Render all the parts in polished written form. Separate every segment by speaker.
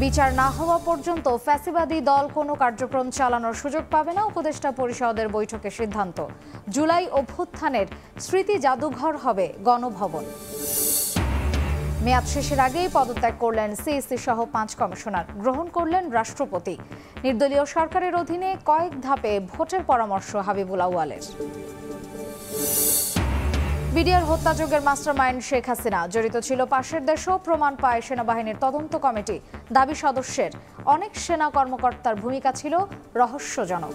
Speaker 1: বিচার না হওয়া পর্যন্ত ফ্যাসিবাদী দল কোনো কার্যক্রম চালানোর সুযোগ পাবে না, উপদেষ্টা পরিষদের বৈঠকে সিদ্ধান্ত। জুলাই অভ্যুত্থানের স্মৃতি জাদুঘর হবে গণভবন। মেয়াদ শেষের আগেই পদত্যাগ করলেন সিইসি সহ 5 কমিশনার, গ্রহণ করলেন রাষ্ট্রপতি। নির্দলীয় সরকারের অধীনে কয়েক ধাপে ভোটের পরামর্শ হাবিবুল আউয়ালের। বিডিআর হত্যাযজ্ঞের মাস্টারমাইন্ড শেখ হাসিনা জড়িত ছিল পাশের দেশও, প্রমাণ পায় সেনাবাহিনীর তদন্ত কমিটি। দাবি সদস্যের, অনেক সেনা কর্মকর্তার ভূমিকা ছিল রহস্যজনক।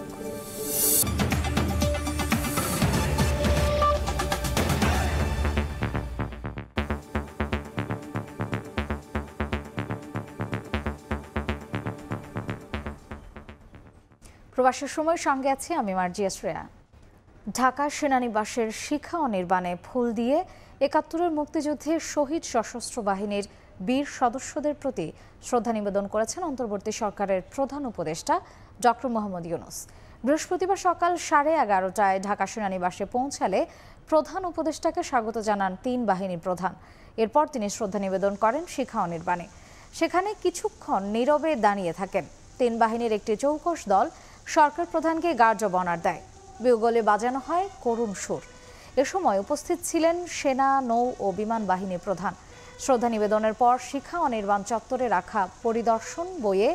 Speaker 1: প্রবাসের সময় সঙ্গে আছি আমি মার্জিয়া শ্রেয়া। ঢাকা সেনানিবাসের শিখা অনির্বাণে ফুল দিয়ে ৭১-এর মুক্তিযুদ্ধে শহীদ সশস্ত্র বাহিনীর বীর সদস্যদের প্রতি শ্রদ্ধা নিবেদন করেছেন অন্তর্বর্তী সরকারের প্রধান উপদেষ্টা ডক্টর মোহাম্মদ ইউনূস। বৃহস্পতিবার সকাল 11:30টায় ঢাকা সেনানিবাসে পৌঁছালে প্রধান উপদেষ্টাকে স্বাগত জানান 3 বাহিনীর প্রধান। এরপর তিনি শ্রদ্ধা নিবেদন করেন শিখা অনির্বাণে। সেখানে কিছুক্ষণ নীরবে দাঁড়িয়ে থাকেন। 3 বাহিনীর একটি চৌকস দল সরকার প্রধানকে গার্ড অব অনার দেয়। বিউগলে বাজানো হয় করুণ সুর। এ সময় উপস্থিত ছিলেন সেনা, নৌ ও বিমান বাহিনীর প্রধান। শ্রদ্ধা নিবেদনের পর শিখা অনির্বাণ চত্বরে রাখা পরিদর্শন বইয়ে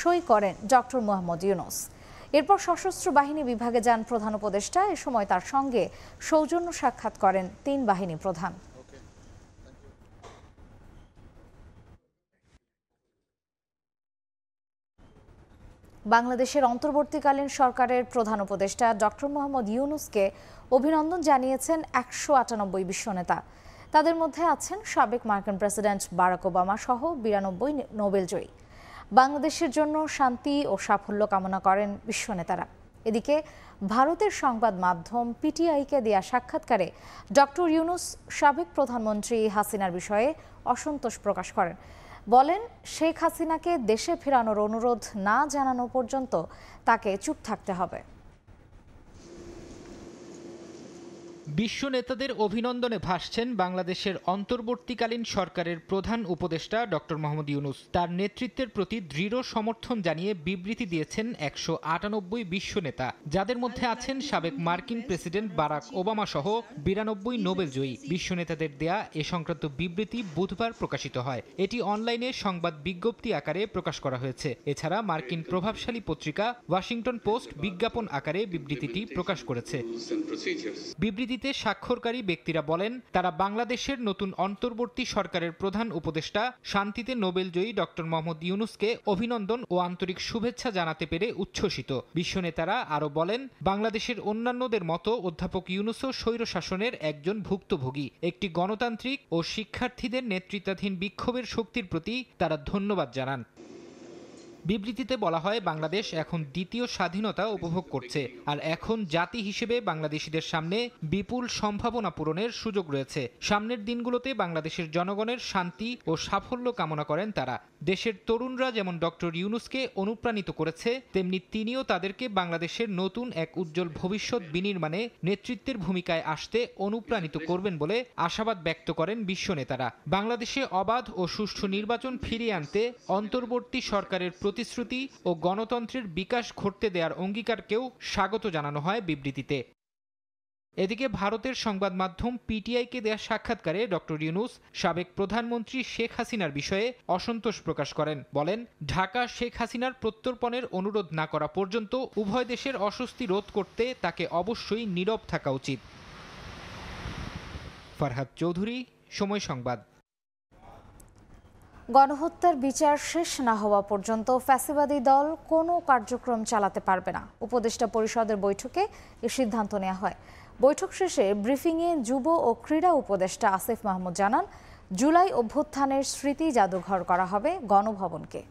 Speaker 1: সই করেন ডক্টর মোহাম্মদ ইউনূস। এরপর সশস্ত্র বাহিনী বিভাগে যান প্রধান উপদেষ্টা। এ সময় তার সঙ্গে সৌজন্য সাক্ষাৎ করেন 3 বাহিনী প্রধান। বাংলাদেশের অন্তর্বর্তীকালীন সরকারের প্রধান উপদেষ্টা ডক্টর মোহাম্মদ ইউনূসকে অভিনন্দন জানিয়েছেন ১৯৮ বিশ্ব নেতা। তাদের মধ্যে আছেন সাবেক মার্কিন প্রেসিডেন্ট বারাক ওবামা সহ ৯২ নোবেলজয়ী। বাংলাদেশের জন্য শান্তি ও সাফল্য কামনা করেন বিশ্ব নেতারা। এদিকে ভারতের সংবাদ মাধ্যম পিটিআইকে দেয়া সাক্ষাৎকারে ডক্টর ইউনূস সাবেক প্রধানমন্ত্রী হাসিনার বিষয়ে অসন্তোষ প্রকাশ করেন। বলেন, শেখ হাসিনাকে দেশে ফেরানোর অনুরোধ না জানানো পর্যন্ত তাকে চুপ থাকতে হবে।
Speaker 2: বিশ্ব নেতাদের অভিনন্দনে ভাসছেন বাংলাদেশের অন্তর্বর্তীকালীন সরকারের প্রধান উপদেষ্টা ডক্টর মোহাম্মদ ইউনূস। তার নেতৃত্বের প্রতি দৃঢ় সমর্থন জানিয়ে বিবৃতি দিয়েছেন ১৯৮ বিশ্ব নেতা, যাদের মধ্যে আছেন সাবেক মার্কিন প্রেসিডেন্ট বারাক ওবামা সহ ৯২ নোবেলজয়ী। বিশ্ব নেতাদের দেয়া এ সংক্রান্ত বিবৃতি বুধবার প্রকাশিত হয়। এটি অনলাইনে সংবাদ বিজ্ঞপ্তি আকারে প্রকাশ করা হয়েছে। এছাড়া মার্কিন প্রভাবশালী পত্রিকা ওয়াশিংটন পোস্ট বিজ্ঞাপন আকারে বিবৃতিটি প্রকাশ করেছে। বিবৃতিতে স্বাক্ষরকারী ব্যক্তিরা বলেন, তারা বাংলাদেশের নতুন অন্তর্বর্তী সরকারের প্রধান উপদেষ্টা, শান্তিতে নোবেলজয়ী ডক্টর মোহাম্মদ ইউনূসকে অভিনন্দন ও আন্তরিক শুভেচ্ছা জানাতে পেরে উচ্ছ্বসিত। বিশ্ব নেতারা আরও বলেন, বাংলাদেশের অন্যান্যদের মতো অধ্যাপক ইউনূসও স্বৈরশাসনের একজন ভুক্তভোগী। একটি গণতান্ত্রিক ও শিক্ষার্থীদের নেতৃত্বাধীন বিক্ষোভের শক্তির প্রতি তারা ধন্যবাদ জানান। বিবৃতিতে বলা হয়, বাংলাদেশ এখন দ্বিতীয় স্বাধীনতা উপভোগ করছে, আর এখন জাতি হিসেবে বাংলাদেশিদের সামনে বিপুল সম্ভাবনা পূরণের সুযোগ রয়েছে। সামনের দিনগুলোতে বাংলাদেশের জনগণের শান্তি ও সাফল্য কামনা করেন তারা। দেশের তরুণরা যেমন ডক্টর ইউনূসকে অনুপ্রাণিত করেছে, তেমনি তিনিও তাদেরকে বাংলাদেশের নতুন এক উজ্জ্বল ভবিষ্যৎ বিনির্মাণে নেতৃত্বের ভূমিকায় আসতে অনুপ্রাণিত করবেন বলে আশাবাদ ব্যক্ত করেন বিশ্ব নেতারা। বাংলাদেশে অবাধ ও সুষ্ঠু নির্বাচন ফিরিয়ে আনতে অন্তর্বর্তী সরকারের প্রতিশ্রুতি ও গণতন্ত্রের বিকাশ ঘটতে দেওয়ার অঙ্গীকারকেও স্বাগত জানানো হয় বিবৃতিতে। এদিকে ভারতের সংবাদ মাধ্যম পিটিআইকে দেয়া সাক্ষাৎকারে ডক্টর ইউনূস সাবেক প্রধানমন্ত্রী শেখ হাসিনার বিষয়ে অসন্তোষ প্রকাশ করেন। বলেন, ঢাকা শেখ হাসিনার প্রত্যর্পণের অনুরোধ না করা পর্যন্ত উভয় দেশের অস্বস্তি রোধ করতে তাকে অবশ্যই নীরব থাকা উচিত। ফারহাদ চৌধুরী, সময় সংবাদ।
Speaker 1: গণহত্যার বিচার শেষ না হওয়া পর্যন্ত ফ্যাসিবাদী দল কোনো কার্যক্রম চালাতে পারবে না, উপদেষ্টা পরিষদের বৈঠকে এ সিদ্ধান্ত নেওয়া হয়। বৈঠক শেষে ব্রিফিংয়ে যুব ও ক্রীড়া উপদেষ্টা আসিফ মাহমুদ জানান, জুলাই অভ্যুত্থানের স্মৃতি জাদুঘর করা হবে গণভবনকে।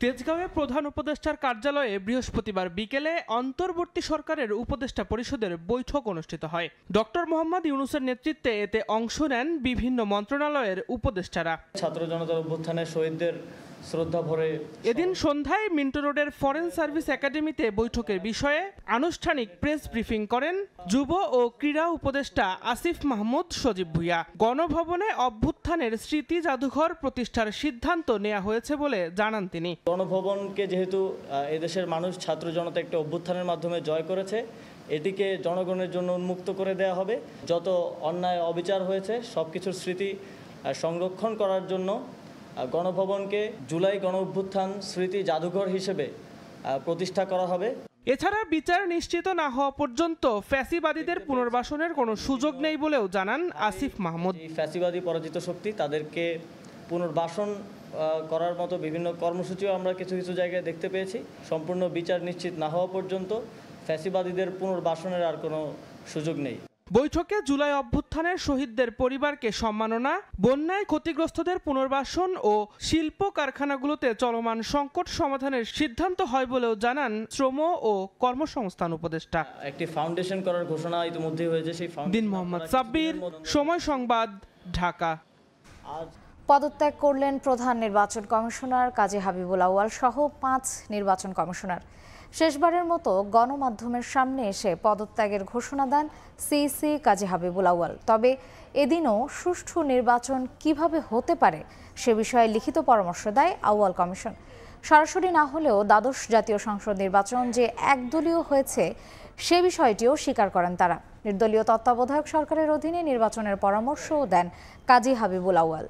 Speaker 3: তেজগাঁওয়ে প্রধান উপদেষ্টার কার্যালয়ে বৃহস্পতিবার বিকেলে অন্তর্বর্তী সরকারের উপদেষ্টা পরিষদের বৈঠক অনুষ্ঠিত হয়। ডক্টর মোহাম্মদ ইউনূসের নেতৃত্বে এতে অংশ নেন বিভিন্ন মন্ত্রণালয়ের উপদেষ্টারা।
Speaker 4: ছাত্র জনতার অভ্যুত্থানে শহীদদের শ্রদ্ধা ভরে।
Speaker 3: এদিন সন্ধ্যায় মিন্টো রোডের ফরেন সার্ভিস একাডেমিতে বৈঠকের বিষয়ে আনুষ্ঠানিক প্রেস ব্রিফিং করেন যুব ও ক্রীড়া উপদেষ্টা আসিফ মাহমুদ সজীব ভুঁইয়া। গণভবনে অভ্যুত্থানের স্মৃতি জাদুঘর প্রতিষ্ঠার সিদ্ধান্ত নেওয়া হয়েছে বলে জানান তিনি।
Speaker 4: গণভবনকে যেহেতু এদেশের মানুষ ছাত্র জনতা একটা অভ্যুত্থানের মাধ্যমে জয় করেছে, এটিকে জনগণের জন্য উন্মুক্ত করে দেওয়া হবে। যত অন্যায় অবিচার হয়েছে সব কিছুর স্মৃতি সংরক্ষণ করার জন্য গণভবনকে জুলাই গণ অভ্যুত্থান স্মৃতি জাদুঘর হিসেবে প্রতিষ্ঠা করা হবে।
Speaker 3: এছাড়া বিচার নিশ্চিত না হওয়া পর্যন্ত ফ্যাসিবাদীদের পুনর্বাসনের কোনো সুযোগ নেই বলেও জানান আসিফ মাহমুদ।
Speaker 4: এই ফ্যাসিবাদী পরাজিত শক্তি, তাদেরকে পুনর্বাসন করার মতো বিভিন্ন কর্মসূচিও আমরা কিছু কিছু জায়গায় দেখতে পেয়েছি। সম্পূর্ণ বিচার নিশ্চিত না হওয়া পর্যন্ত ফ্যাসিবাদীদের পুনর্বাসনের আর কোনো সুযোগ নেই।
Speaker 3: বৈঠকে জুলাই অভ্যুত্থানের শহীদদের পরিবারকে সম্মাননা, বন্যায় ক্ষতিগ্রস্তদের পুনর্বাসন ও শিল্প কারখানাগুলোতে চলমান সংকট সমাধানের সিদ্ধান্ত হয় বলেও জানান শ্রম ও কর্মসংস্থান উপদেষ্টা।
Speaker 4: একটি ফাউন্ডেশন করার ঘোষণা ইতিমধ্যেই হয়েছে। সেই
Speaker 3: দিন মোহাম্মদ সাব্বির, সময় সংবাদ, ঢাকা।
Speaker 1: পদত্যাগ করলেন প্রধান নির্বাচন কমিশনার কাজী হাবিবুল আউয়াল সহ 5 নির্বাচন কমিশনার। শেষবারের মতো গণমাধ্যমের সামনে এসে পদত্যাগের ঘোষণা দেন সিইসি কাজী হাবিবুল আউয়াল। তবে এদিনও সুষ্ঠু নির্বাচন কিভাবে হতে পারে সে বিষয়ে লিখিত পরামর্শ দেয় আউয়াল কমিশন। সরাসরি না হলেও দ্বাদশ জাতীয় সংসদ নির্বাচন যে একদলীয় হয়েছে সে বিষয়টিও স্বীকার করেন তারা। নির্দলীয় তত্ত্বাবধায়ক সরকারের অধীনে নির্বাচনের পরামর্শও দেন কাজী হাবিবুল আউয়াল।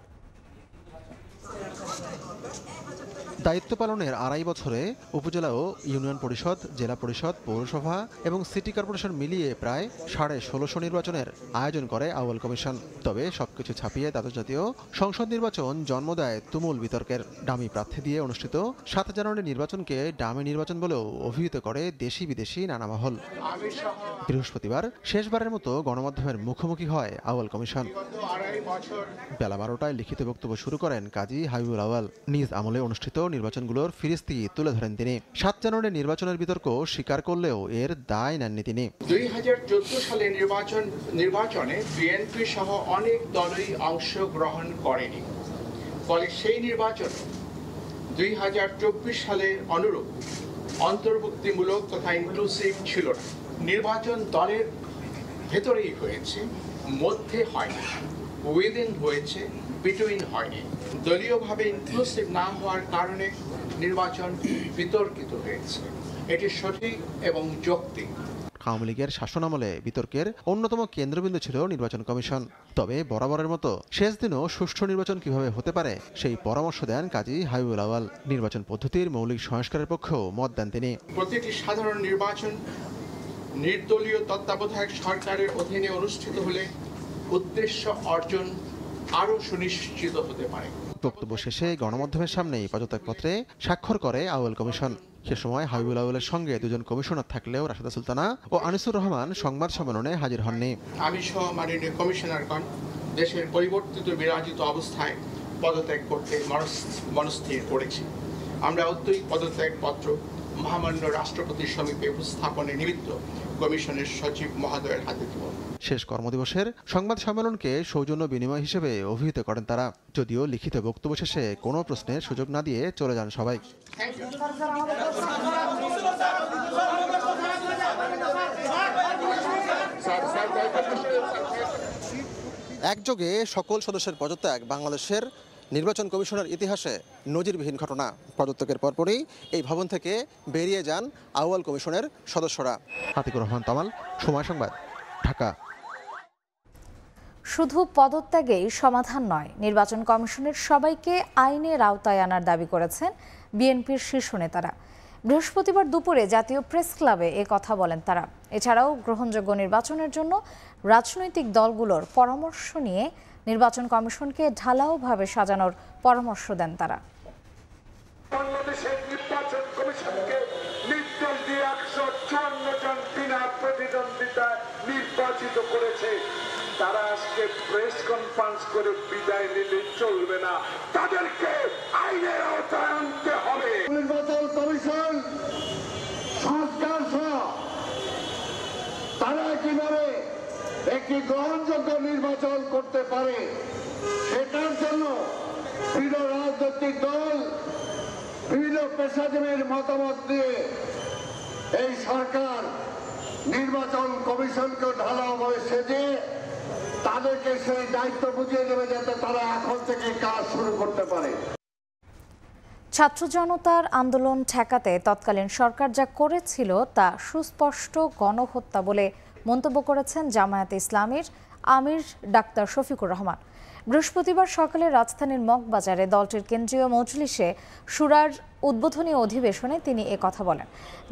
Speaker 5: দায়িত্ব পালনের 2.5 বছরে উপজেলা ও ইউনিয়ন পরিষদ, জেলা পরিষদ, পৌরসভা এবং সিটি কর্পোরেশন মিলিয়ে প্রায় 1650 নির্বাচনের আয়োজন করে আউয়াল কমিশন। তবে সবকিছু ছাপিয়ে দ্বাদশ জাতীয় সংসদ নির্বাচন জন্ম দেয় তুমুল বিতর্কের। ডামি প্রার্থী দিয়ে অনুষ্ঠিত 7 জানুয়ারির নির্বাচনকে ডামি নির্বাচন বলেও অভিহিত করে দেশি বিদেশি নানা মহল। বৃহস্পতিবার শেষবারের মতো গণমাধ্যমের মুখোমুখি হয় আউয়াল কমিশন। বেলা 12টায় লিখিত বক্তব্য শুরু করেন কাজী হাবিবুল আউয়াল। নিজ আমলে অনুষ্ঠিত নির্বাচনগুলোর ফিরিস্তি তুলে ধরেন তিনি। 7 জানুয়ারির নির্বাচনের বিতর্ক স্বীকার করলেও এর দায় নেননি তিনি।
Speaker 6: 2014 সালের নির্বাচনে বিএনপি সহ অনেক দলই অংশগ্রহণ করেনি। ফলে সেই নির্বাচন 2024 সালের অনুরূপ অন্তর্ভুক্তিমূলক তথা ইনক্লুসিভ ছিল না। নির্বাচন দলের ভেতরেই হয়েছে, মধ্যে হয়নি, উইদিন হয়েছে, বিটুইন হয়নি। দলীয়ভাবে ইনক্লুসিভ না হওয়ার কারণে নির্বাচন বিতর্কিত হয়েছে। এটি সঠিক এবং যৌক্তিক।
Speaker 5: আওয়ামী লীগের শাসনামলে বিতর্কের অন্যতম কেন্দ্রবিন্দু ছিল নির্বাচন কমিশন। তবে বরাবরের মতো শেষ দিনও সুষ্ঠু নির্বাচন কিভাবে হতে পারে সেই পরামর্শ দেন কাজী হাবিবুল আউয়াল। নির্বাচন পদ্ধতির মৌলিক সংস্কারের পক্ষেও মত দেন তিনি।
Speaker 6: প্রতিটি সাধারণ নির্বাচন নির্দলীয় তত্ত্বাবধায়ক সরকারের অধীনে অনুষ্ঠিত হলে উদ্দেশ্য অর্জন আরও সুনিশ্চিত হতে পারে।
Speaker 5: বক্তব্য শেষে গণমাধ্যমের সামনেই পদত্যাগপত্রে স্বাক্ষর করে আউয়াল কমিশন। সে সময় হাবিবুল আউয়ালের সঙ্গে 2 জন কমিশনার থাকলেও রাশেদা সুলতানা ও আনিসুর রহমান সংবাদ সম্মেলনে হাজির হননি।
Speaker 6: আমি সহ মাননীয় কমিশনারগণ দেশের পরিবর্তিত বিরাজিত অবস্থায় পদত্যাগ করতে মনস্থির করেছি। আমরা অদ্যই পদত্যাগপত্র মহামান্য রাষ্ট্রপতির সমীপে উপস্থাপনের নিমিত্ত কমিশনের সচিব মহোদয়ের হাতে দেব।
Speaker 5: শেষ কর্মদিবসের সংবাদ সম্মেলনকে সৌজন্য বিনিময় হিসেবে অভিহিত করেন তারা। যদিও লিখিত বক্তব্য শেষে কোনো প্রশ্নের সুযোগ না দিয়ে চলে যান সবাই। একযোগে সকল সদস্যের পদত্যাগ বাংলাদেশের নির্বাচন কমিশনের ইতিহাসে নজিরবিহীন ঘটনা। পদত্যাগের পরপরই এই ভবন থেকে বেরিয়ে যান আউয়াল কমিশনের সদস্যরা। আতিকুর রহমান তামাল, সময় সংবাদ, ঢাকা।
Speaker 1: শুধু পদত্যাগেই সমাধান নয়, নির্বাচন কমিশনের সবাইকে আইনের আওতায় আনার দাবি করেছেন বিএনপির শীর্ষ নেতারা। বৃহস্পতিবার দুপুরে জাতীয় প্রেস ক্লাবে এ কথা বলেন তারা। এছাড়াও গ্রহণযোগ্য নির্বাচনের জন্য রাজনৈতিক দলগুলোর পরামর্শ নিয়ে নির্বাচন কমিশনকে ঢালাওভাবে সাজানোর পরামর্শ দেন তারা।
Speaker 7: বাংলাদেশের নির্বাচন কমিশনকে নির্দেশ দিয়ে 154 জন বিনা প্রতিদ্বন্দ্বিতায় নির্বাচিত করেছে। তারা আজকে প্রেস কনফারেন্স করে বিদায় নিলে চলবে না, তাদেরকে আইনের আওতায় আনতে হবে। নির্বাচন কমিশন সংস্কার সহ তারা কিভাবে একটি গ্রহণযোগ্য নির্বাচন করতে পারে সেটার জন্য বিভিন্ন রাজনৈতিক দল পেশাজীবীর মতামত দিয়ে এই সরকার নির্বাচন কমিশনকে ঢালাওভাবে সেজে তাদেরকে সেই দায়িত্ব বুঝিয়ে দেবে যাতে তারা এখন থেকে কাজ শুরু করতে পারে।
Speaker 1: ছাত্র জনতার আন্দোলন ঠেকাতে তৎকালীন সরকার যা করেছিল তা সুস্পষ্ট গণহত্যা বলে মন্তব্য করেছেন জামায়াতে ইসলামীর আমির ডাক্তার শফিকুর রহমান। বৃহস্পতিবার সকালে রাজধানীর মগবাজারে দলটির কেন্দ্রীয় মজলিসে শুরার উদ্বোধনী অধিবেশনে তিনি কথা বলেন।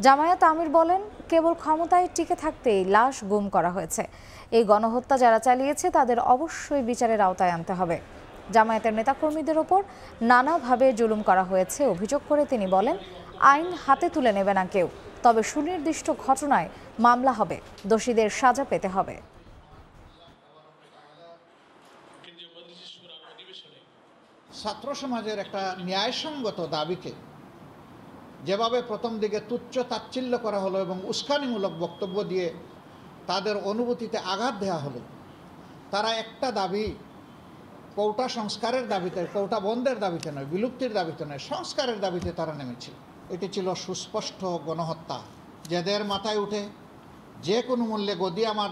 Speaker 1: জামায়াত আমির বলেন, কেবল ক্ষমতায় টিকে থাকতেই লাশ গুম করা হয়েছে। এই গণহত্যা যারা চালিয়েছে তাদের অবশ্যই বিচারের আওতায় আনতে হবে। জামায়াতের নেতাকর্মীদের ওপর নানাভাবে জুলুম করা হয়েছে অভিযোগ করে তিনি বলেন, আইন হাতে তুলে নেবে না কেউ, তবে সুনির্দিষ্ট ঘটনায় মামলা হবে, দোষীদের সাজা পেতে হবে।
Speaker 8: ছাত্র সমাজের একটা ন্যায়সঙ্গত দাবিকে যেভাবে প্রথম দিকে তুচ্ছ তাচ্ছিল্য করা হলো এবং উস্কানিমূলক বক্তব্য দিয়ে তাদের অনুভূতিতে আঘাত দেওয়া হলো, তারা একটা দাবি কোটা সংস্কারের দাবিতে, কোটা বন্ধের দাবিতে নয়, বিলুপ্তির দাবিতে নয়, সংস্কারের দাবিতে তারা নেমেছিল। এটি ছিল সুস্পষ্ট গণহত্যা। যাদের মাথায় উঠে যে কোনো মূল্যে গদি আমার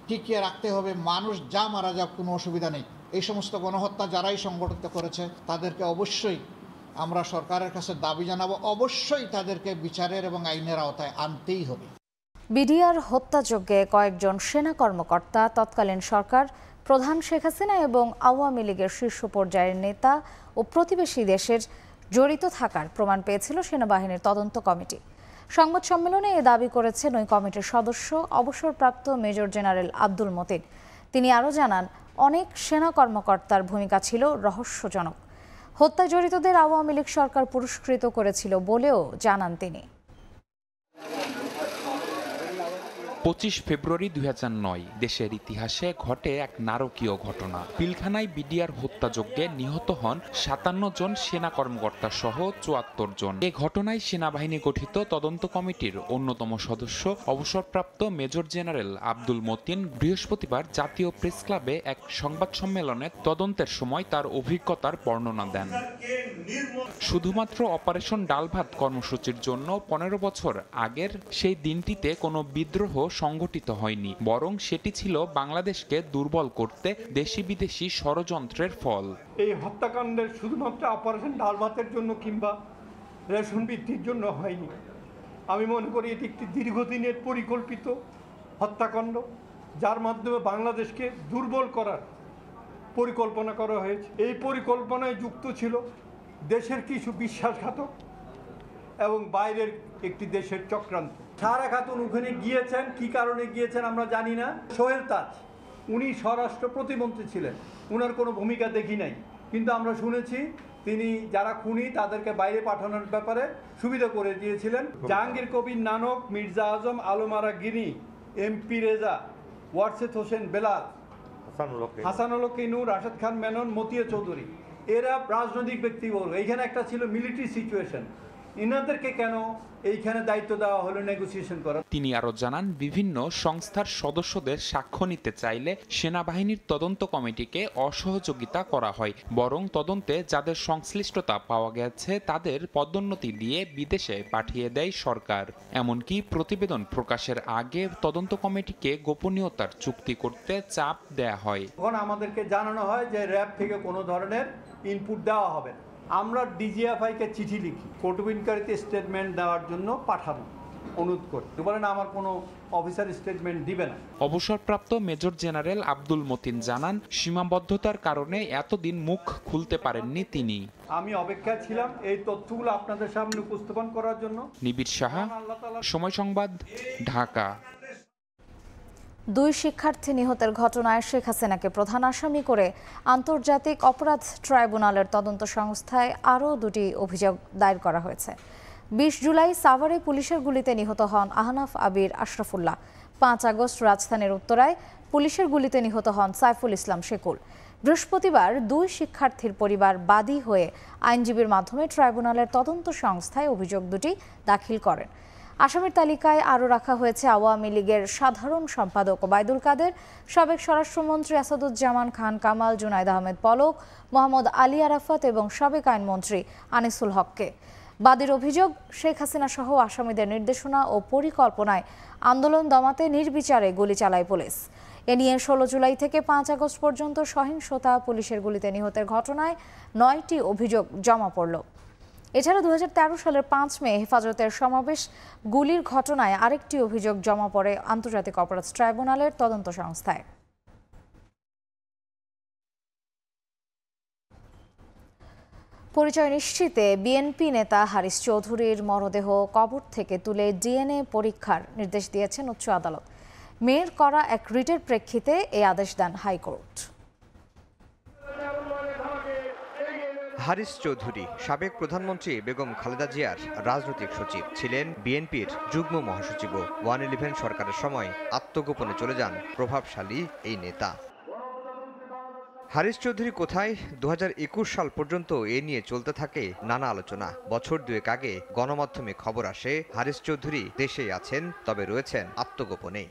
Speaker 8: টিকিয়ে রাখতে হবে, মানুষ যা মারা যাক কোনো অসুবিধা নেই, এই সমস্ত গণহত্যা যারাই সংগঠিত করেছে তাদেরকে অবশ্যই আমরা সরকারের কাছে দাবি জানাবো, অবশ্যই তাদেরকে বিচারের এবং আইনের আওতায় আনতেই হবে।
Speaker 1: বিডিআর হত্যাযজ্ঞে কয়েকজন সেনা কর্মকর্তা, তৎকালীন সরকার প্রধান শেখ হাসিনা এবং আওয়ামী লীগের শীর্ষ পর্যায়ের নেতা ও প্রতিবেশী দেশের জড়িত থাকার প্রমাণ পেয়েছিল সেনাবাহিনীর তদন্ত কমিটি। সংবাদ সম্মেলনে এ দাবি করেছেন ওই কমিটির সদস্য অবসরপ্রাপ্ত মেজর জেনারেল আব্দুল মতিন। তিনি আরও জানান, অনেক সেনা কর্মকর্তার ভূমিকা ছিল রহস্যজনক। হত্যায় জড়িতদের আওয়ামী লীগ সরকার পুরস্কৃত করেছিল বলেও জানান তিনি।
Speaker 9: 25 ফেব্রুয়ারি 2009 দেশের ইতিহাসে ঘটে এক নারকীয় ঘটনা। পিলখানায় বিডিআর হত্যাযজ্ঞে নিহত হন 57 জন সেনা কর্মকর্তা সহ 74 জন। এ ঘটনায় সেনাবাহিনী গঠিত তদন্ত কমিটির অন্যতম সদস্য অবসরপ্রাপ্ত মেজর জেনারেল আব্দুল মতিন বৃহস্পতিবার জাতীয় প্রেস ক্লাবে এক সংবাদ সম্মেলনে তদন্তের সময় তার অভিজ্ঞতার বর্ণনা দেন। শুধুমাত্র অপারেশন ডালভাত কর্মসূচির জন্য 15 বছর আগের সেই দিনটিতে কোনো বিদ্রোহ সংগঠিত হয়নি, বরং সেটি ছিল বাংলাদেশকে দুর্বল করতে দেশি বিদেশি ষড়যন্ত্রের ফল।
Speaker 10: এই হত্যাকাণ্ডের শুধুমাত্র অপারেশন ডালভাতের জন্য কিংবা রেশন বৃদ্ধির জন্য হয়নি। আমি মনে করি এটি একটি দীর্ঘদিনের পরিকল্পিত হত্যাকাণ্ড, যার মাধ্যমে বাংলাদেশকে দুর্বল করার পরিকল্পনা করা হয়েছে। এই পরিকল্পনায় যুক্ত ছিল দেশের কিছু বিশ্বাসঘাতক এবং বাইরের একটি দেশের চক্রান্ত। সারা খাতুন ওখানে গিয়েছেন, কি কারণে গিয়েছেন আমরা জানি না। সোহেল তাজ উনি স্বরাষ্ট্র প্রতিমন্ত্রী ছিলেন, উনার কোনো ভূমিকা দেখি নাই, কিন্তু আমরা শুনেছি তিনি যারা খুনি তাদেরকে বাইরে পাঠানোর ব্যাপারে সুবিধা করে দিয়েছিলেন। জাহাঙ্গীর কবির নানক, মির্জা আজম, আলমারা গিনি, এমপি রেজা, ওয়ারসেদ হোসেন বেলাল, হাসানুল হক ইনু, রাশেদ খান মেনন, মতিয়া চৌধুরী, এরা রাজনৈতিক ব্যক্তিবর্গ। এইখানে একটা ছিল মিলিটারি সিচুয়েশন, ইনাদেরকে কেন এইখানে দায়িত্ব দেওয়া হলো নেগোসিয়েশন করা?
Speaker 9: তিনি আরো জানান, বিভিন্ন সংস্থার সদস্যদের সাক্ষ্য নিতে চাইলে সেনাবাহিনীর তদন্ত কমিটিকে অসহযোগিতা করা হয়, বরং তদন্তে যাদের সংশ্লিষ্টতা পাওয়া গেছে তাদের পদোন্নতি দিয়ে বিদেশে পাঠিয়ে দেয় সরকার। এমনকি প্রতিবেদন প্রকাশের আগে তদন্ত কমিটিকে গোপনীয়তার চুক্তি করতে চাপ দেয়া হয়।
Speaker 10: তখন আমাদেরকে জানানো হয় যে র্যাব থেকে কোনো ধরনের ইনপুট দেওয়া হবে না। আমরা ডিজিএফআইকে চিঠি লিখি, কৌটুবিনকারীতে স্টেটমেন্ট দেওয়ার জন্য পাঠানো অনুরোধ করি, বলেন আমার কোনো অফিসার স্টেটমেন্ট দিবে না।
Speaker 9: অবসরপ্রাপ্ত মেজর জেনারেল আব্দুল মতিন জানান, সীমাবদ্ধতার কারণে এতদিন মুখ খুলতে পারেননি তিনি।
Speaker 10: আমি অপেক্ষায় ছিলাম এই তথ্যগুলো আপনাদের সামনে উপস্থাপন করার জন্য।
Speaker 9: নিবিড় সাহা, সময় সংবাদ, ঢাকা।
Speaker 1: 2 শিক্ষার্থী নিহতের ঘটনায় শেখ হাসিনাকে প্রধান আসামি করে আন্তর্জাতিক অপরাধ ট্রাইব্যুনালের তদন্ত সংস্থায় আরও 2টি অভিযোগ দায়ের করা হয়েছে। 20 জুলাই সাভারে পুলিশের গুলিতে নিহত হন আহনাফ আবির আশরাফুল্লাহ। 5 আগস্ট রাজধানীর উত্তরায় পুলিশের গুলিতে নিহত হন সাইফুল ইসলাম শেকুল। বৃহস্পতিবার 2 শিক্ষার্থীর পরিবার বাদী হয়ে আইনজীবীর মাধ্যমে ট্রাইব্যুনালের তদন্ত সংস্থায় অভিযোগ 2টি দাখিল করেন। আসামির তালিকায় আরও রাখা হয়েছে আওয়ামী লীগের সাধারণ সম্পাদক ওবায়দুল কাদের, সাবেক স্বরাষ্ট্রমন্ত্রী আসাদুজ্জামান খান কামাল, জুনাইদ আহমেদ পলক, মোহাম্মদ আলী আরাফাত এবং সাবেক আইনমন্ত্রী আনিসুল হককে। বাদীর অভিযোগ, শেখ হাসিনা সহ আসামিদের নির্দেশনা ও পরিকল্পনায় আন্দোলন দমাতে নির্বিচারে গুলি চালায় পুলিশ। এ নিয়ে 16 জুলাই থেকে 5 আগস্ট পর্যন্ত সহিংসতা, পুলিশের গুলিতে নিহতের ঘটনায় 9টি অভিযোগ জমা পড়ল। এছাড়া 2013 সালের 5 মে হেফাজতের সমাবেশ গুলির ঘটনায় আরেকটি অভিযোগ জমা পড়ে আন্তর্জাতিক অপরাধ ট্রাইব্যুনালের তদন্ত সংস্থায়। পরিচয় নিশ্চিতে বিএনপি নেতা হারিস চৌধুরীর মরদেহ কবর থেকে তুলে ডিএনএ পরীক্ষার নির্দেশ দিয়েছেন উচ্চ আদালত। মেয়ের করা এক রিটের প্রেক্ষিতে এই আদেশ দেন হাইকোর্ট।
Speaker 11: হারিস চৌধুরী সাবেক প্রধানমন্ত্রী বেগম খালেদা জিয়ার রাজনৈতিক সচিব ছিলেন, বিএনপির যুগ্ম মহাসচিবও। 111 সরকারের সময় আত্মগোপনে চলে যান প্রভাবশালী এই নেতা। হারিস চৌধুরী কোথায়? 2021 সাল পর্যন্ত এ নিয়ে চলতে থাকে নানা আলোচনা। বছর দুয়েক আগে গণমাধ্যমে খবর আসে হারিস চৌধুরী দেশেই আছেন, তবে রয়েছেন আত্মগোপনে।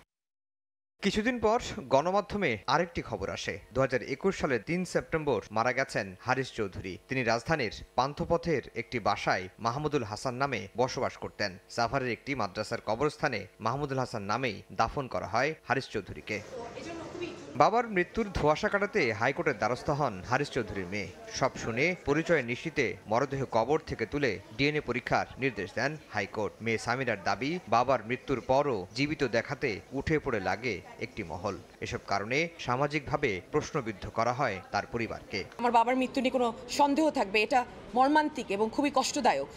Speaker 11: কিছুদিন পর গণমাধ্যমে আরেকটি খবর আসে। 2021 সালের 3 সেপ্টেম্বর মারা গেছেন হারিস চৌধুরী। তিনি রাজধানীর পান্থপথের একটি বাসায় মাহমুদুল হাসান নামে বসবাস করতেন। সাভারের একটি মাদ্রাসার কবরস্থানে মাহমুদুল হাসান নামেই দাফন করা হয় হারিস চৌধুরীকে। বাবার মৃত্যুর ধোঁয়াশা কাটাতে হাইকোর্টের দ্বারস্থ হন হারিস চৌধুরীর মেয়ে। সব শুনে পরিচয় নিশ্চিতে মরদেহ কবর থেকে তুলে ডিএনএ পরীক্ষার নির্দেশ দেন হাইকোর্ট। মেয়ে সামিরার দাবি, বাবার মৃত্যুর পরও জীবিত দেখাতে উঠে পড়ে লাগে একটি মহল। এসব কারণে সামাজিকভাবে প্রশ্নবিদ্ধ করা হয় তার পরিবারকে।
Speaker 12: আমার বাবার মৃত্যু নিয়ে কোনো সন্দেহ থাকবে, এটা মর্মান্তিক এবং খুবই কষ্টদায়ক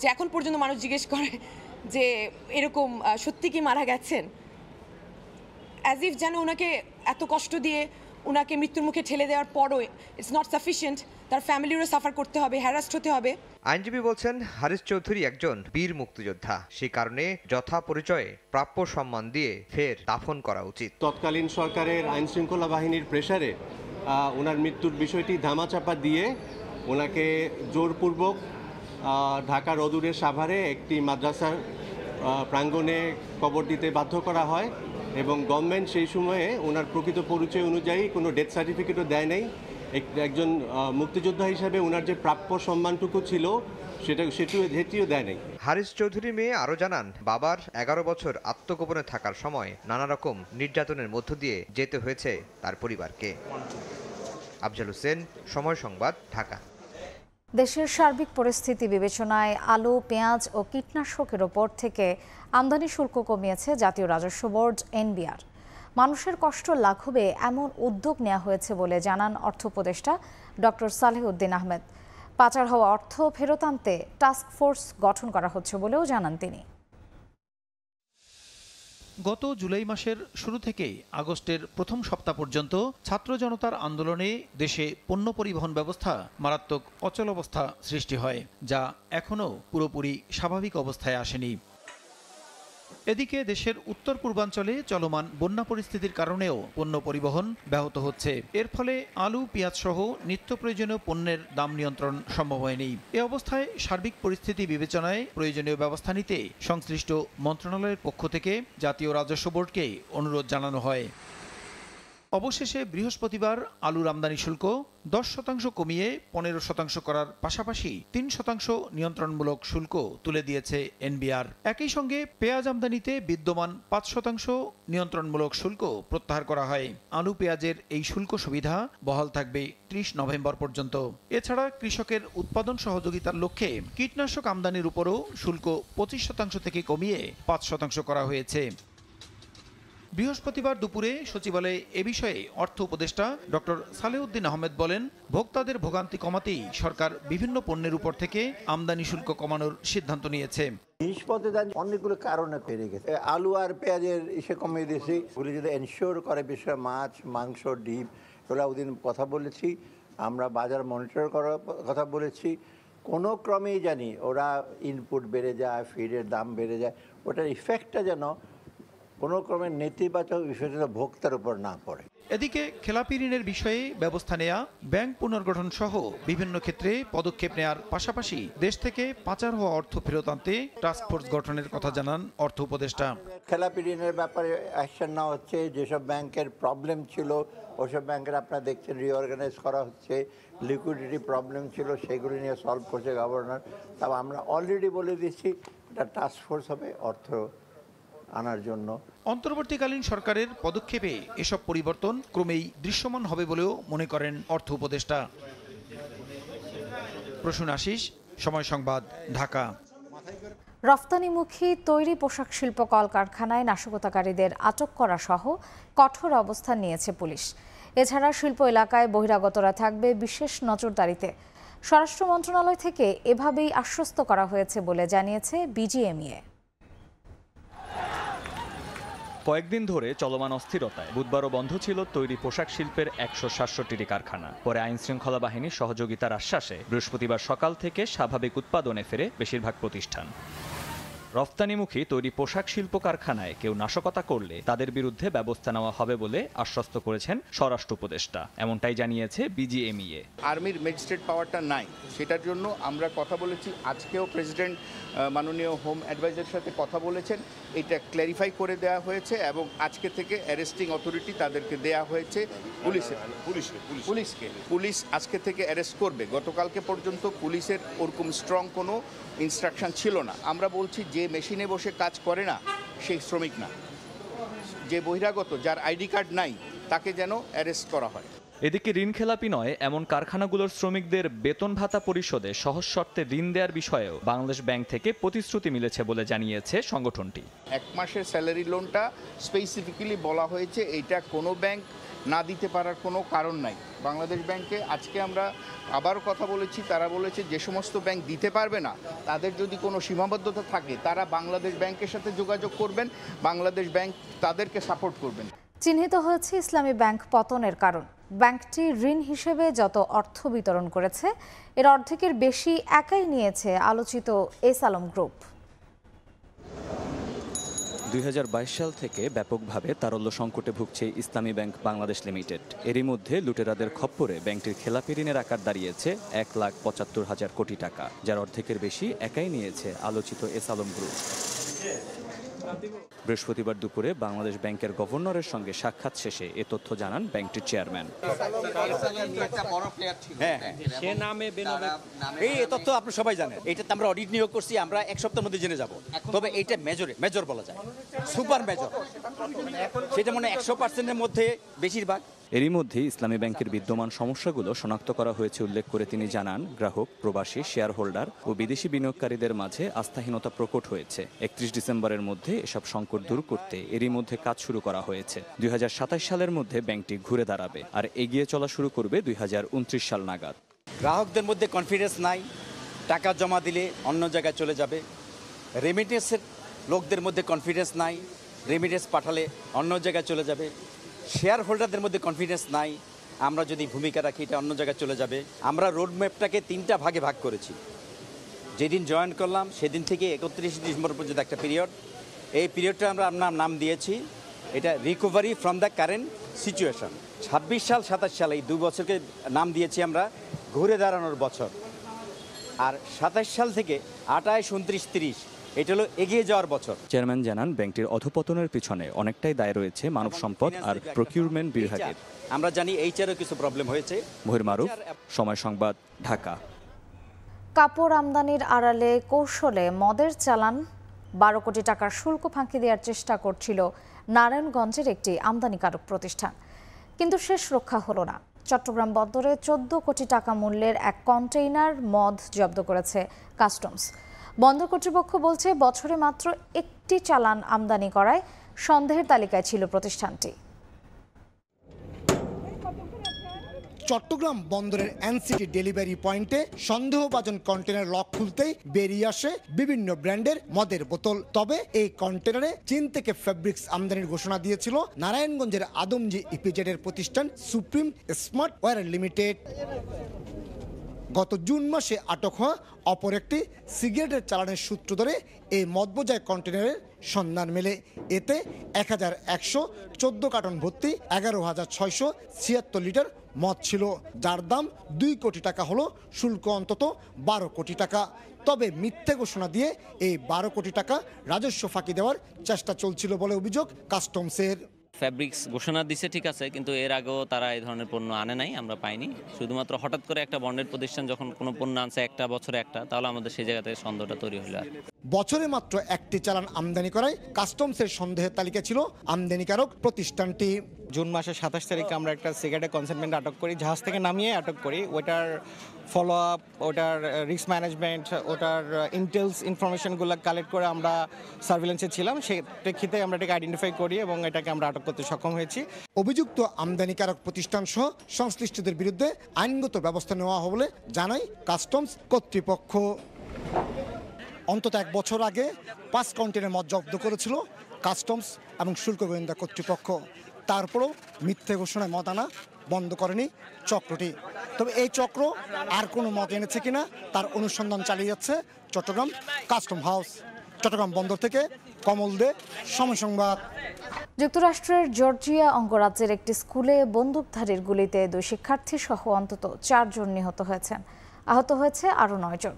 Speaker 12: যে এখন পর্যন্ত মানুষ জিজ্ঞেস করে যে এরকম সত্যি কি মারা গেছেন, অ্যাজ ইফ যেন ওনাকে এত কষ্ট দিয়ে ওনাকে মৃত্যুর মুখে ঠেলে দেওয়ার পরও ইটস নট সাফিসিয়েন্ট, তার ফ্যামিলিরও সাফার করতে হবে, হ্যারাস্ট হতে হবে।
Speaker 11: আইনজীবী বলছেন, হারিস চৌধুরী একজন বীর মুক্তিযোদ্ধা, সে কারণে যথা পরিচয়ে প্রাপ্য সম্মান দিয়ে ফের দাফন করা উচিত।
Speaker 13: তৎকালীন সরকারের আইন শৃঙ্খলা বাহিনীর প্রেসারে ওনার মৃত্যুর বিষয়টি ধামাচাপা দিয়ে ওনাকে জোরপূর্বক ঢাকার অদূরে সাভারে একটি মাদ্রাসার প্রাঙ্গণে কবর দিতে বাধ্য করা হয় এবং গভর্নমেন্ট সেই সময়ে ওনার প্রকৃত পরিচয় অনুযায়ী কোনো ডেথ সার্টিফিকেটও দেয় নাই। একজন মুক্তিযোদ্ধা হিসাবে ওনার যে প্রাপ্য সম্মানটুকু ছিল সেটিও দেয় নাই।
Speaker 11: হারিস চৌধুরী মেয়ে আরও জানান, বাবার 11 বছর আত্মগোপনে থাকার সময় নানা রকম নির্যাতনের মধ্য দিয়ে যেতে হয়েছে তার পরিবারকে। আফজাল হোসেন, সময় সংবাদ, ঢাকা।
Speaker 1: দেশের সার্বিক পরিস্থিতি বিবেচনায় আলু, পেঁয়াজ ও কীটনাশকের ওপর থেকে আমদানি শুল্ক কমিয়েছে জাতীয় রাজস্ব বোর্ড এনবিআর। মানুষের কষ্ট লাঘবে এমন উদ্যোগ নেওয়া হয়েছে বলে জানান অর্থ উপদেষ্টা ডক্টর সালেহউদ্দিন আহমেদ। পাচার হওয়া অর্থ ফেরত আনতে টাস্ক ফোর্স গঠন করা হচ্ছে বলেও জানান তিনি।
Speaker 14: গত জুলাই মাসের শুরু থেকে আগস্টের প্রথম সপ্তাহ পর্যন্ত ছাত্র জনতার আন্দোলনে দেশে পণ্য পরিবহন ব্যবস্থা মারাত্মক অচলাবস্থা সৃষ্টি হয়, যা এখনও পুরোপুরি স্বাভাবিক অবস্থায় আসেনি। এদিকে দেশের উত্তর পূর্বাঞ্চলে চলমান বন্যা পরিস্থিতির কারণেও পণ্য পরিবহন ব্যাহত হচ্ছে। এর ফলে আলু, পেঁয়াজ সহ নিত্য প্রয়োজনীয় পণ্যের দাম নিয়ন্ত্রণ সম্ভব হয়নি। এ অবস্থায় সার্বিক পরিস্থিতি বিবেচনায় প্রয়োজনীয় ব্যবস্থা নিতে সংশ্লিষ্ট মন্ত্রণালয়ের পক্ষ থেকে জাতীয় রাজস্ব বোর্ডকে অনুরোধ জানানো হয়। অবশেষে বৃহস্পতিবার আলুর আমদানি শুল্ক 10% কমিয়ে 15% করার পাশাপাশি 3% নিয়ন্ত্রণমূলক শুল্ক তুলে দিয়েছে এনবিআর। একই সঙ্গে পেঁয়াজ আমদানিতে বিদ্যমান 5% নিয়ন্ত্রণমূলক শুল্ক প্রত্যাহার করা হয়। আলু, পেঁয়াজের এই শুল্ক সুবিধা বহাল থাকবে 30 নভেম্বর পর্যন্ত। এছাড়া কৃষকের উৎপাদন সহযোগিতার লক্ষ্যে কীটনাশক আমদানির উপরও শুল্ক 25% থেকে কমিয়ে 5% করা হয়েছে। বৃহস্পতিবার দুপুরে সচিবালয়ে এ বিষয়ে অর্থ উপদেষ্টা ডক্টর সালেহউদ্দিন আহমেদ বলেন, ভোক্তাদের ভোগান্তি কমাতেই সরকার বিভিন্ন পণ্যের উপর থেকে আমদানি শুল্ক কমানোর সিদ্ধান্ত নিয়েছে।
Speaker 15: জিনিসপত্রের দাম অনেকগুলো কারণে বেড়ে গেছে। আলু আর পেঁয়াজের ইসে কমিয়ে দিয়েছি, ওগুলি যদি এনশিওর করে বিষয় মাছ, মাংস, ডিম, এগুলো ওদিন কথা বলেছি। আমরা বাজার মনিটর করার কথা বলেছি। কোনো ক্রমেই জানি ওরা ইনপুট বেড়ে যায়, ফিডের দাম বেড়ে যায়, ওটার ইফেক্টটা যেন কোনো ক্রমে নেতিবাচক বিষয়টা ভোক্তার উপর না পড়ে।
Speaker 14: এদিকে খেলাপি ঋণের বিষয়ে ব্যবস্থা নেওয়া, ব্যাংক পুনর্গঠন সহ বিভিন্ন ক্ষেত্রে পদক্ষেপ নেওয়ার পাশাপাশি দেশ থেকে পাচার হওয়া অর্থ ফেরত আনতে টাস্কফোর্স গঠনের কথা জানান অর্থ উপদেষ্টা।
Speaker 15: খেলাপি ঋণের ব্যাপারে অ্যাকশন নেওয়া হচ্ছে, যেসব ব্যাংকের প্রবলেম ছিল ওসব ব্যাংকের আপনারা দেখছেন রিঅর্গানাইজ করা হচ্ছে, লিকুইডিটি প্রবলেম ছিল সেগুলি নিয়ে সলভ করছে গভর্নর। তবে আমরা অলরেডি বলে দিচ্ছি এটা টাস্কফোর্স হবে অর্থ আনার জন্য।
Speaker 14: অন্তর্বর্তীকালীন সরকারের পদক্ষেপে এসব পরিবর্তন ক্রমেই দৃশ্যমান হবে বলেও মনে করেন অর্থ উপদেষ্টা। প্রসূন আশিস, সময় সংবাদ, ঢাকা।
Speaker 1: রফতানিমুখী তৈরি পোশাক শিল্প কলকারখানায় নাশকতাকারীদের আটক করা সহ কঠোর অবস্থান নিয়েছে পুলিশ। এছাড়া শিল্প এলাকায় বহিরাগতরা থাকবে বিশেষ নজরদারিতে। স্বরাষ্ট্র মন্ত্রণালয় থেকে এভাবেই আশ্বস্ত করা হয়েছে বলে জানিয়েছে বিজিএমইএ।
Speaker 16: কয়েকদিন ধরে চলমান অস্থিরতায় বুধবারও বন্ধ ছিল তৈরি পোশাক শিল্পের 167টি কারখানা। পরে আইনশৃঙ্খলা বাহিনীর সহযোগিতার আশ্বাসে বৃহস্পতিবার সকাল থেকে স্বাভাবিক উৎপাদনে ফেরে বেশিরভাগ প্রতিষ্ঠান। রফতানিমুখী তৈরি পোশাক শিল্প কারখানায় কেউ নাশকতা করলে তাদের বিরুদ্ধে ব্যবস্থা নেওয়া হবে বলে আশ্বস্ত করেছেন স্বরাষ্ট্র উপদেষ্টা। এমনটাই জানিয়েছে বিজিএমইএ।
Speaker 6: আর্মির ম্যাজিস্ট্রেট পাওয়ারটা নাই, সেটার জন্য আমরা কথা বলেছি। আজকেও প্রেসিডেন্ট মাননীয় হোম অ্যাডভাইজারের সাথে কথা বলেছেন, এটা ক্ল্যারিফাই করে দেওয়া হয়েছে এবং আজকে থেকে অ্যারেস্টিং অথরিটি তাদেরকে দেয়া হয়েছে পুলিশকে। পুলিশ আজকে থেকে অ্যারেস্ট করবে। গতকালকে পর্যন্ত পুলিশের ওরকম স্ট্রং কোনো ইনস্ট্রাকশন ছিল না। আমরা বলছি যে মেশিনে বসে কাজ করে না সেই শ্রমিক না, যে বহিরাগত যার আইডি কার্ড নাই তাকে যেন অ্যারেস্ট করা হয়।
Speaker 16: এদিকে ঋণ খেলাপি নয় এমন কারখানাগুলোর শ্রমিকদের বেতন ভাতা পরিশোধে সহজ শর্তে ঋণ দেওয়ার বিষয়েও বাংলাদেশ ব্যাংক থেকে প্রতিশ্রুতি মিলেছে বলে জানিয়েছে সংগঠনটি।
Speaker 6: 1 মাসের স্যালারি লোনটা স্পেসিফিক্যালি বলা হয়েছে, এইটা কোনো ব্যাংক না দিতে পারার কোনো কারণ নাই। বাংলাদেশ ব্যাংকে আজকে আমরা আবারও কথা বলেছি, তারা বলেছে যে সমস্ত ব্যাংক দিতে পারবে না তাদের যদি কোনো সীমাবদ্ধতা থাকে তারা বাংলাদেশ ব্যাংকের সাথে যোগাযোগ করবেন, বাংলাদেশ ব্যাংক তাদেরকে সাপোর্ট করবেন।
Speaker 1: চিহ্নিত হয়েছে ইসলামী ব্যাংক পতনের কারণ। ব্যাংকটি ঋণ হিসেবে যত অর্থ বিতরণ করেছে এর অর্ধেকের বেশি একাই নিয়েছে আলোচিত এস আলম গ্রুপ।
Speaker 16: 2022 সাল থেকে ব্যাপকভাবে তারল্য সংকটে ভুগছে ইসলামী ব্যাংক বাংলাদেশ লিমিটেড। এরই মধ্যে লুটেরাদের খপ্পরে ব্যাংকটির খেলাপি ঋণের আকার দাঁড়িয়েছে 1,75,000 কোটি টাকা, যার অর্ধেকের বেশি একাই নিয়েছে আলোচিত এস আলম গ্রুপ। বৃহস্পতিবার দুপুরে বাংলাদেশ ব্যাংকের গভর্নরের সঙ্গে সাক্ষাৎ শেষে এ তথ্য জানান ব্যাংকটির চেয়ারম্যান।
Speaker 17: এই তথ্য আপনি সবাই জানেন, এটা আমরা অডিট নিয়োগ করছি, আমরা 1 সপ্তাহের মধ্যে জেনে যাব। তবে এটা মেজর বলা যায়, সুপার মেজর, সেটা মনে 100%-এর মধ্যে বেশিরভাগ।
Speaker 16: এরই মধ্যে ইসলামী ব্যাংকের বিদ্যমান সমস্যাগুলো শনাক্ত করা হয়েছে উল্লেখ করে তিনি জানান, গ্রাহক, প্রবাসী, শেয়ার হোল্ডার ও বিদেশি বিনিয়োগকারীদের মাঝে আস্থাহীনতা প্রকট হয়েছে। 31 ডিসেম্বরের মধ্যে এসব সংকট দূর করতে এরই মধ্যে কাজ শুরু করা হয়েছে। 2027 সালের মধ্যে ব্যাংকটি ঘুরে দাঁড়াবে আর এগিয়ে চলা শুরু করবে 2029 সাল নাগাদ।
Speaker 17: গ্রাহকদের মধ্যে কনফিডেন্স নাই, টাকা জমা দিলে অন্য জায়গায় চলে যাবে। রেমিটেন্সের লোকদের মধ্যে কনফিডেন্স নাই, রেমিটেন্স পাঠালে অন্য জায়গায় চলে যাবে। শেয়ার হোল্ডারদের মধ্যে কনফিডেন্স নাই, আমরা যদি ভূমিকা রাখি এটা অন্য জায়গায় চলে যাবে। আমরা রোডম্যাপটাকে 3টা ভাগে ভাগ করেছি। যেদিন জয়েন করলাম সেদিন থেকে 31 ডিসেম্বর পর্যন্ত একটা পিরিয়ড। এই পিরিয়ডটা আমরা নাম দিয়েছি এটা recovery from the current situation. 26 সাল 27 সাল এই 2 বছরকে নাম দিয়েছি আমরা ঘুরে দাঁড়ানোর বছর। আর 27 সাল থেকে 28, 29, 30 এটা হলো এগিয়ে যাওয়ার বছর।
Speaker 16: চেয়ারম্যান জানান, ব্যাংকটির অধঃপতনের পিছনে অনেকটাই দায় রয়েছে মানব সম্পদ আর প্রকিউরমেন্ট বিভাগের।
Speaker 17: আমরা জানি এইচআরও কিছু প্রবলেম হয়েছে।
Speaker 16: মহির মারুফ, সময় সংবাদ, ঢাকা।
Speaker 1: কাপড় আমদানির আড়ালে কৌশলে মদের চালান 12 কোটি টাকার শুল্ক ফাঁকি দেওয়ার চেষ্টা করছিল নারায়ণগঞ্জের একটি আমদানিকারক প্রতিষ্ঠান, কিন্তু শেষ রক্ষা হলো না। চট্টগ্রাম বন্দরে 14 কোটি টাকা মূল্যের এক কন্টেইনার মদ জব্দ করেছে কাস্টমস। বন্দর কর্তৃপক্ষ বলছে বছরে মাত্র একটি চালান আমদানি করায় সন্দেহের তালিকায় ছিল প্রতিষ্ঠানটি।
Speaker 18: চট্টগ্রাম বন্দরের এনসিটি ডেলিভারি পয়েন্টে সন্দেহভাজন কন্টেনার লক খুলতেই বেরিয়ে আসে বিভিন্ন ব্র্যান্ডের মদের বোতল। তবে এই কন্টেনারে চীন থেকে ফেব্রিক্স আমদানির ঘোষণা দিয়েছিল নারায়ণগঞ্জের আদমজি ইপিজেডের প্রতিষ্ঠান সুপ্রিম স্মার্ট ওয়্যার লিমিটেড। গত জুন মাসে আটক হওয়া অপর একটি সিগারেটের চালানের সূত্র ধরে এই মদ বোঝাই কন্টেনারের সন্ধান মেলে। এতে 1114 কার্টন ভর্তি 11,676 লিটার মদ ছিল, যার দাম 2 কোটি টাকা হলো, শুল্ক অন্তত 12 কোটি টাকা। তবে মিথ্যে ঘোষণা দিয়ে এই 12 কোটি টাকা রাজস্ব ফাঁকি দেওয়ার চেষ্টা চলছিল বলে অভিযোগ কাস্টমসের।
Speaker 19: ফ্যাব্রিক্স ঘোষণা দিছে ঠিক আছে, কিন্তু এর আগেও তারা এই ধরনের পণ্য আনে নাই, আমরা পাইনি। শুধুমাত্র হঠাৎ করে একটা বন্ডেড প্রতিষ্ঠান যখন কোনো পণ্য আনছে একটা বছরে একটা, তাহলে আমাদের সেই জায়গা থেকে সন্দেহটা তৈরি হলো। আর
Speaker 18: বছরে মাত্র একটি চালান আমদানি করায় কাস্টমসের সন্দেহের তালিকা ছিল আমদানিকারক প্রতিষ্ঠানটি।
Speaker 20: জুন মাসের 27 তারিখে আমরা একটা সিগারেটের কনসাইনমেন্ট আটক করি, জাহাজ থেকে নামিয়ে আটক করি। ওটার ফলো আপ, ওটার রিস্ক ম্যানেজমেন্ট, ওটার ইন্টেলস ইনফরমেশনগুলো কালেক্ট করে আমরা সার্ভিলেন্সে ছিলাম। সেই প্রেক্ষিতে আমরা এটাকে আইডেন্টিফাই করি এবং এটাকে আমরা আটক করতে সক্ষম হয়েছি।
Speaker 18: অভিযুক্ত আমদানিকারক প্রতিষ্ঠান সহ সংশ্লিষ্টদের বিরুদ্ধে আইনগত ব্যবস্থা নেওয়া হবে বলে জানায় কাস্টমস কর্তৃপক্ষ। অন্তত 1 বছর আগে 5 কন্টেনার মদ জব্দ করেছিল কাস্টমস এবং শুল্ক গোয়েন্দা কর্তৃপক্ষ। তারপরও মিথ্যে ঘোষণায় মদ আনা বন্ধ করেনি চক্রটি। তবে এই চক্র আর কোনো মদ এনেছে কিনা তার অনুসন্ধান চালিয়ে যাচ্ছে চট্টগ্রাম কাস্টম হাউস। চট্টগ্রাম বন্দর থেকে কমল দে, সময় সংবাদ।
Speaker 1: যুক্তরাষ্ট্রের জর্জিয়া অঙ্গরাজ্যের একটি স্কুলে বন্দুকধারীর গুলিতে 2 শিক্ষার্থী সহ অন্তত 4 জন নিহত হয়েছেন। আহত হয়েছে আরও 9 জন।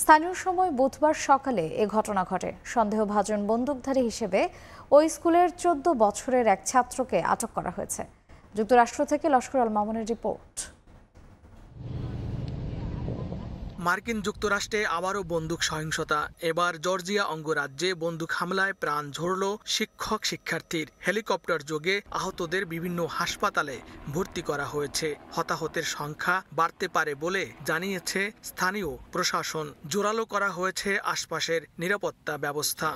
Speaker 1: স্থানীয় সময় বুধবার সকালে এ ঘটনা ঘটে। সন্দেহভাজন বন্দুকধারী হিসেবে ওই স্কুলের 14 বছরের এক ছাত্রকে আটক করা হয়েছে। যুক্তরাষ্ট্র থেকে লস্কর আল মামুনের রিপোর্ট।
Speaker 21: মার্কিন যুক্তরাষ্ট্রে আবারও বন্দুক সহিংসতা। এবার জর্জিয়া অঙ্গরাজ্যে বন্দুক হামলায় প্রাণ ঝরল শিক্ষক শিক্ষার্থীর। হেলিকপ্টার যোগে আহতদের বিভিন্ন হাসপাতালে ভর্তি করা হয়েছে। হতাহতের সংখ্যা বাড়তে পারে বলে জানিয়েছে স্থানীয় প্রশাসন। জোরালো করা হয়েছে আশপাশের নিরাপত্তা ব্যবস্থা।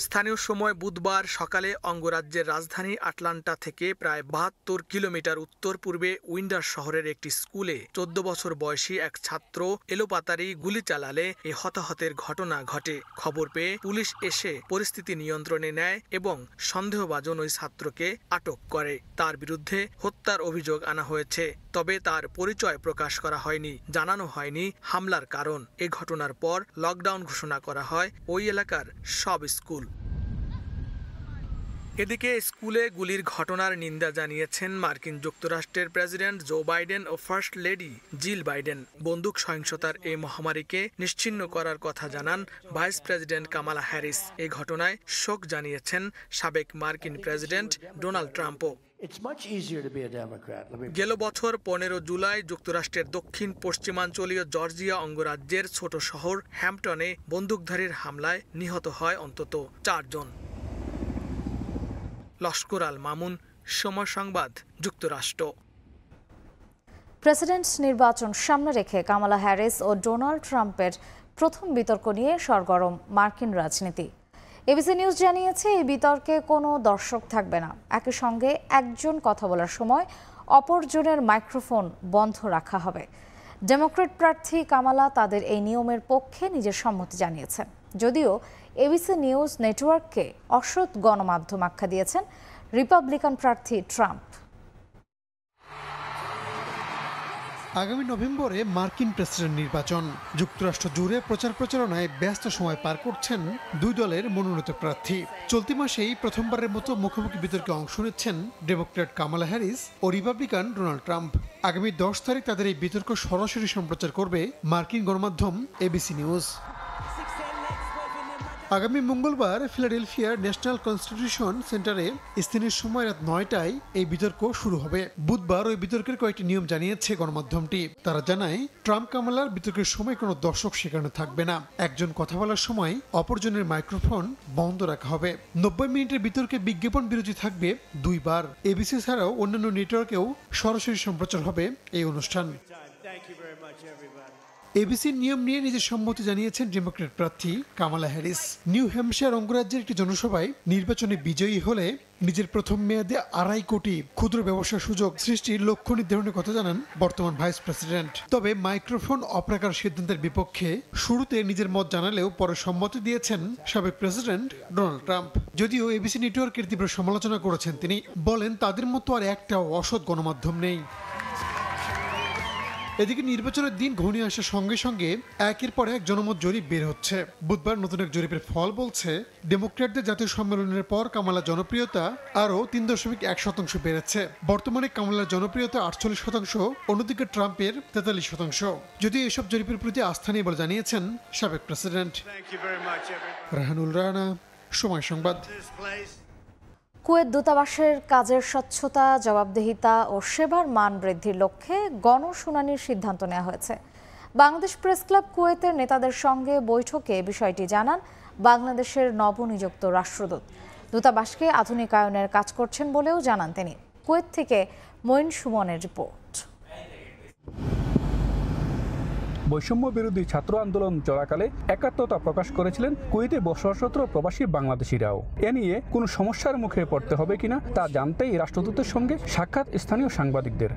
Speaker 21: স্থানীয় সময় বুধবার সকালে অঙ্গরাজ্যের রাজধানী আটলান্টা থেকে প্রায় 72 কিলোমিটার উত্তর পূর্বে উইন্ডার শহরের একটি স্কুলে 14 বছর বয়সী এক ছাত্র এলোপাতাড়ি গুলি চালালে এ হতাহতের ঘটনা ঘটে। খবর পেয়ে পুলিশ এসে পরিস্থিতি নিয়ন্ত্রণে নেয় এবং সন্দেহভাজন ওই ছাত্রকে আটক করে। তার বিরুদ্ধে হত্যার অভিযোগ আনা হয়েছে, তবে তার পরিচয় প্রকাশ করা হয়নি। জানানো হয়নি হামলার কারণ। এ ঘটনার পর লকডাউন ঘোষণা করা হয় ওই এলাকার সব স্কুল। এদিকে স্কুলে গুলির ঘটনার নিন্দা জানিয়েছেন মার্কিন যুক্তরাষ্ট্রের প্রেসিডেন্ট জো বাইডেন ও ফার্স্ট লেডি জিল বাইডেন। বন্দুক সহিংসতার এই মহামারীকে নিশ্চিহ্ন করার কথা জানান ভাইস প্রেসিডেন্ট কামালা হ্যারিস। এই ঘটনায় শোক জানিয়েছেন সাবেক মার্কিন প্রেসিডেন্ট ডোনাল্ড ট্রাম্পও। গেল বছর 15 জুলাই যুক্তরাষ্ট্রের দক্ষিণ পশ্চিমাঞ্চলীয় জর্জিয়া অঙ্গরাজ্যের ছোট শহর হ্যাম্পটনে বন্দুকধারীর হামলায় নিহত হয় অন্তত 4 জন। লস্কর আল মামুন, সময় সংবাদ, যুক্তরাষ্ট্র।
Speaker 1: প্রেসিডেন্ট নির্বাচন সামনে রেখে কামালা হ্যারিস ও ডোনাল্ড ট্রাম্পের প্রথম বিতর্ক নিয়ে সরগরম মার্কিন রাজনীতি। এবিসি নিউজ জানিয়েছে এই বিতর্কে কোনো দর্শক থাকবে না। একই সঙ্গে একজন কথা বলার সময় অপরজনের মাইক্রোফোন বন্ধ রাখা হবে। ডেমোক্র্যাট প্রার্থী কামালা তাদের এই নিয়মের পক্ষে নিজের সম্মতি জানিয়েছেন। যদিও এবিসি নিউজ নেটওয়ার্ককে অসৎ গণমাধ্যম আখ্যা দিয়েছেন রিপাবলিকান প্রার্থী ট্রাম্প।
Speaker 5: আগামী নভেম্বরে মার্কিন প্রেসিডেন্ট নির্বাচন। যুক্তরাষ্ট্র জুড়ে প্রচারণায় ব্যস্ত সময় পার করছেন 2 দলের মনোনীত প্রার্থী। চলতি মাসেই প্রথমবারের মতো মুখোমুখি বিতর্কে অংশ নিচ্ছেন ডেমোক্র্যাট কামালা হ্যারিস ও রিপাবলিকান ডোনাল্ড ট্রাম্প। আগামী 10 তারিখ তাদের এই বিতর্ক সরাসরি সম্প্রচার করবে মার্কিন গণমাধ্যম এবিসি নিউজ। আগামী মঙ্গলবার ফিলাডেলফিয়ার ন্যাশনাল কনস্টিটিউশন সেন্টারে স্থানীয় সময় রাত 9টায় এই বিতর্ক শুরু হবে। বুধবার ওই বিতর্কের কয়েকটি নিয়ম জানিয়েছে গণমাধ্যমটি। তারা জানায় ট্রাম্প কামালার বিতর্কের সময় কোনো দর্শক সেখানে থাকবে না। একজন কথা বলার সময় অপরজনের মাইক্রোফোন বন্ধ রাখা হবে। 90 মিনিটের বিতর্কে বিজ্ঞাপন বিরতি থাকবে 2 বার। এবিসি ছাড়াও অন্যান্য নেটওয়ার্কেও সরাসরি সম্প্রচার হবে এই অনুষ্ঠান। এবিসির নিয়ম নিয়ে নিজের সম্মতি জানিয়েছেন ডেমোক্র্যাট প্রার্থী কামালা হ্যারিস। নিউ হ্যাম্পশায়ার অঙ্গরাজ্যের একটি জনসভায় নির্বাচনে বিজয়ী হলে নিজের প্রথম মেয়াদে 2.5 কোটি ক্ষুদ্র ব্যবসার সুযোগ সৃষ্টির লক্ষ্য নির্ধারণের কথা জানান বর্তমান ভাইস প্রেসিডেন্ট। তবে মাইক্রোফোন অফ রাখার সিদ্ধান্তের বিপক্ষে শুরুতে নিজের মত জানালেও পরে সম্মতি দিয়েছেন সাবেক প্রেসিডেন্ট ডোনাল্ড ট্রাম্প। যদিও এবিসি নেটওয়ার্কের তীব্র সমালোচনা করেছেন তিনি। বলেন তাদের মতো আর একটাও অসৎ গণমাধ্যম নেই।
Speaker 2: এদিকে নির্বাচনের দিন ঘনিয়ে আসার সঙ্গে সঙ্গে একের পর এক জনমত জরিপ বের হচ্ছে। বুধবার নতুন এক জরিপের ফল বলছে ডেমোক্র্যাটদের জাতীয় সম্মেলনের পর কামালার জনপ্রিয়তা আরও 3.1% বেড়েছে। বর্তমানে কামালার জনপ্রিয়তা 48%, অন্যদিকে ট্রাম্পের 43%। যদিও এসব জরিপের প্রতি আস্থা নেই বলে জানিয়েছেন সাবেক প্রেসিডেন্ট। রাহানুল রানা, সময় সংবাদ।
Speaker 1: কুয়েত দূতাবাসের কাজের স্বচ্ছতা, জবাবদিহিতা ও সেবার মান বৃদ্ধির লক্ষ্যে গণশুনানির সিদ্ধান্ত নেওয়া হয়েছে। বাংলাদেশ প্রেস ক্লাব কুয়েতের নেতাদের সঙ্গে বৈঠকে বিষয়টি জানান বাংলাদেশের নবনিযুক্ত রাষ্ট্রদূত। দূতাবাসকে আধুনিকায়নের কাজ করছেন বলেও জানান তিনি। কুয়েত থেকে মঈন সুমনের রিপোর্ট।
Speaker 22: বৈষম্য বিরোধী ছাত্র আন্দোলন চলাকালে একাত্মতা প্রকাশ করেছিলেন কুয়েতে বসবাসরত প্রবাসী বাংলাদেশিরাও। এ নিয়ে কোনো সমস্যার মুখে পড়তে হবে কিনা তা জানতেই রাষ্ট্রদূতের সঙ্গে সাক্ষাৎ স্থানীয় সাংবাদিকদের।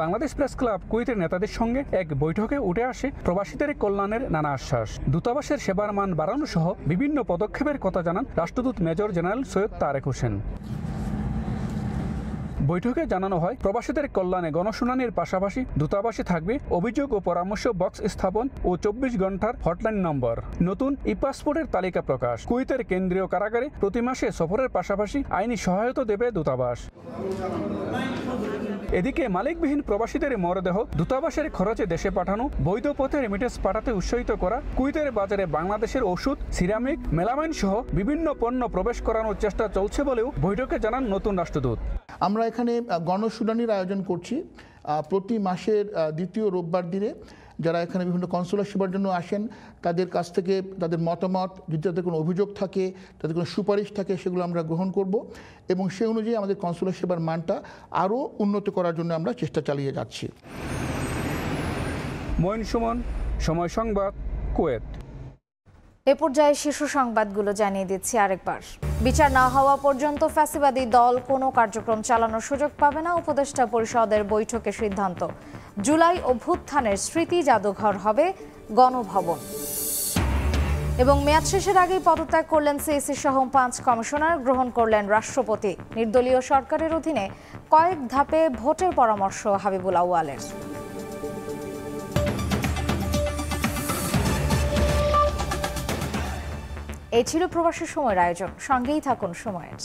Speaker 22: বাংলাদেশ প্রেস ক্লাব কুয়েতের নেতাদের সঙ্গে এক বৈঠকে উঠে আসে প্রবাসীদের কল্যাণের নানা আশ্বাস। দূতাবাসের সেবার মান বাড়ানো সহ বিভিন্ন পদক্ষেপের কথা জানান রাষ্ট্রদূত মেজর জেনারেল সৈয়দ তারেক হোসেন। বৈঠকে জানানো হয় প্রবাসীদের কল্যাণে গণশুনানির পাশাপাশি দূতাবাসে থাকবে অভিযোগ ও পরামর্শ বক্স স্থাপন ও 24 ঘন্টার হটলাইন নম্বর। নতুন ই পাসপোর্টের তালিকা প্রকাশ। কুয়েতের কেন্দ্রীয় কারাগারে প্রতি মাসে সফরের পাশাপাশি আইনি সহায়তা দেবে দূতাবাস। এদিকে মালিকবিহীন প্রবাসীদের মরদেহ দূতাবাসের খরচে দেশে পাঠানো, বৈধ পথে রেমিটেন্স পাঠাতে উৎসাহিত করা, কুয়েতের বাজারে বাংলাদেশের ওষুধ, সিরামিক, মেলামাইন সহ বিভিন্ন পণ্য প্রবেশ করানোর চেষ্টা চলছে বলেও বৈঠকে জানান নতুন রাষ্ট্রদূত।
Speaker 23: আমরা এখানে গণশুনানির আয়োজন করছি প্রতি মাসের দ্বিতীয় রোববার দিনে। যারা এখানে বিভিন্ন কনসুলার সেবার জন্য আসেন তাদের কাছ থেকে তাদের মতামত, যদি তাদের কোনো অভিযোগ থাকে, তাদের কোনো সুপারিশ থাকে, সেগুলো আমরা গ্রহণ করব এবং সেই অনুযায়ী আমাদের কনসুলার সেবার মানটা আরও উন্নত করার জন্য আমরা চেষ্টা চালিয়ে যাচ্ছি।
Speaker 22: মঈন সুমন, সময় সংবাদ, কুয়েত।
Speaker 1: এ পর্যায়ে শীর্ষ সংবাদগুলো জানিয়ে দিচ্ছি আরেকবার। বিচার না হওয়া পর্যন্ত ফ্যাসিবাদী দল কোনো কার্যক্রম চালানোর সুযোগ পাবে না, উপদেষ্টা পরিষদের বৈঠকে সিদ্ধান্ত। জুলাই অভ্যুত্থানের স্মৃতি জাদুঘর হবে গণভবন। এবং মেয়াদ শেষের আগেই পদত্যাগ করলেন সিইসি সহ 5 কমিশনার, গ্রহণ করলেন রাষ্ট্রপতি। নির্দলীয় সরকারের অধীনে কয়েক ধাপে ভোটের পরামর্শ হাবিবুল আউয়ালের। এই ছিল প্রবাসী সময়ের আয়োজন। সঙ্গেই থাকুন সময়ের।